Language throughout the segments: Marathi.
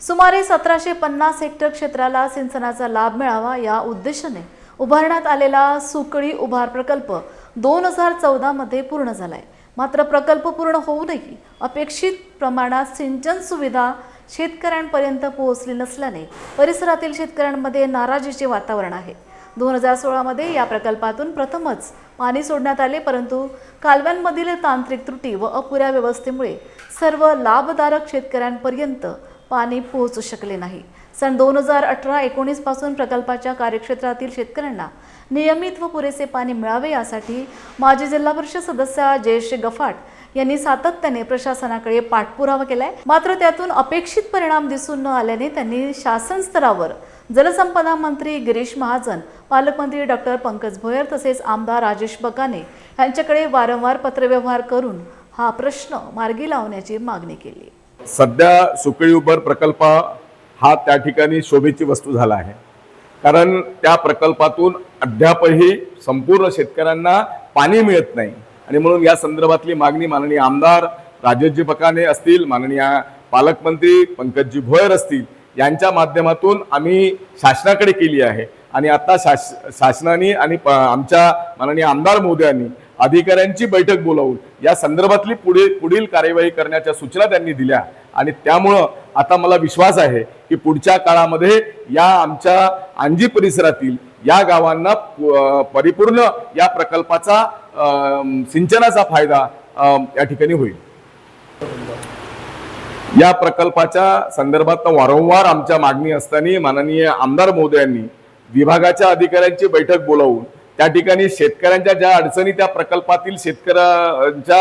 सुमारे 1750 हेक्टर क्षेत्राला सिंचनाचा लाभ मिळावा या उद्देशाने उभारण्यात आलेला सुकळी उभार प्रकल्प 2014 मध्ये पूर्ण झालाय। मात्र प्रकल्प पूर्ण होऊनही अपेक्षित प्रमाणात सिंचन सुविधा शेतकऱ्यांपर्यंत पोहोचली नसल्याने परिसरातील शेतकऱ्यांमध्ये नाराजीचे वातावरण आहे। 2016 मध्ये या प्रकल्पातून प्रथमच पाणी सोडण्यात आले, परंतु कालव्यांमधील तांत्रिक त्रुटी व अपुऱ्या व्यवस्थेमुळे सर्व लाभधारक शेतकऱ्यांपर्यंत पाणी पोहोचू शकले नाही। सन 2018-19 पासून प्रकल्पाच्या कार्यक्षेत्रातील शेतकऱ्यांना नियमित व पुरेसे पाणी मिळावे यासाठी माजी जिल्हा परिषद सदस्य जयेश गफाट यांनी सातत्याने प्रशासनाकडे पाठपुरावा केलाय। मात्र त्यातून अपेक्षित परिणाम दिसून न आल्याने त्यांनी शासन स्तरावर जलसंपदा मंत्री गिरीश महाजन, पालकमंत्री डॉक्टर पंकज भोयर तसेच आमदार राजेश बकाने यांच्याकडे वारंवार पत्रव्यवहार करून हा प्रश्न मार्गी लावण्याची मागणी केली। सध्या सुकळी उभार प्रकल्प हा त्या ठिकाणी शोभेची वस्तू झाला आहे, कारण त्या प्रकल्पातून अद्यापही संपूर्ण शेतकऱ्यांना पाणी मिळत नाही आणि म्हणून या संदर्भातली मागणी माननीय आमदार राजेशजी बकाने असतील, माननीय पालकमंत्री पंकजजी भोयर असतील यांच्या माध्यमातून आम्ही शासनाकडे केली आहे। आणि आता शासनाने आणि आमच्या माननीय आमदार महोदयांनी अधिकाऱ्यांची बैठक बोलावून या संदर्भातली पुढील कार्यवाही करण्याच्या सूचना त्यांनी दिल्या आणि त्यामुळे आता मला विश्वास आहे की पुढच्या काळामध्ये या आमच्या अंजी परिसरातील या गावांना परिपूर्ण या प्रकल्पाचा सिंचनाचा फायदा या ठिकाणी होईल। या प्रकल्पाच्या संदर्भात वारंवार आमच्या मागणी असताना माननीय आमदार महोदयांनी विभागाच्या अधिकाऱ्यांची बैठक बोलावून त्या ठिकाणी शेतकऱ्यांच्या ज्या अडचणी, त्या प्रकल्पातील शेतकऱ्यांच्या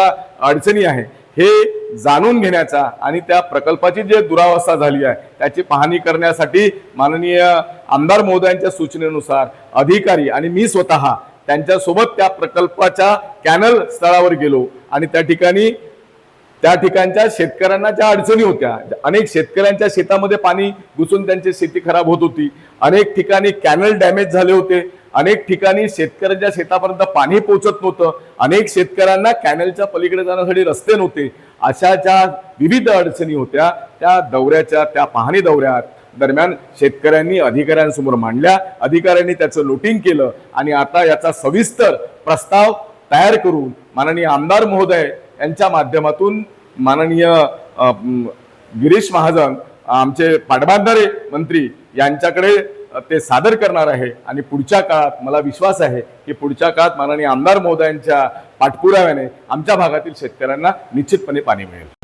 अडचणी आहे हे जाणून घेण्याचा आणि त्या प्रकल्पाची जी दुरावस्था झाली आहे त्याची पाहणी करण्यासाठी माननीय आमदार महोदयांच्या सूचनेनुसार अधिकारी आणि मी स्वतः त्यांच्या सोबत त्या प्रकल्पाच्या कॅनल स्थळावर गेलो आणि त्या ठिकाणच्या शेतकऱ्यांना ज्या अडचणी होत्या, अनेक शेतकऱ्यांच्या शेतामध्ये पाणी घुसून त्यांची शेती खराब होत होती, अनेक ठिकाणी कॅनल डॅमेज झाले होते, अनेक ठिकाणी शेतकऱ्यांच्या शेतापर्यंत पाणी पोहोचत नव्हतं, अनेक शेतकऱ्यांना कॅनलच्या पलीकडे जाण्यासाठी रस्ते नव्हते। अशा ज्या विविध अडचणी होत्या त्या पाहणी दौऱ्यात दरम्यान शेतकऱ्यांनी अधिकाऱ्यांसमोर मांडल्या, अधिकाऱ्यांनी त्याचं नोटिंग केलं आणि आता याचा सविस्तर प्रस्ताव तयार करून माननीय आमदार महोदय यांच्या माध्यमातून माननीय गिरीश महाजन आमचे पाटबंधारे मंत्री यांच्याकडे ते सादर करणार आहे आणि पुढच्या काळात मला विश्वास आहे की पुढच्या काळात माननीय आमदार महोदयांच्या पाठपुराव्याने आमच्या भागातील शेतकऱ्यांना निश्चितपणे पाणी मिळेल।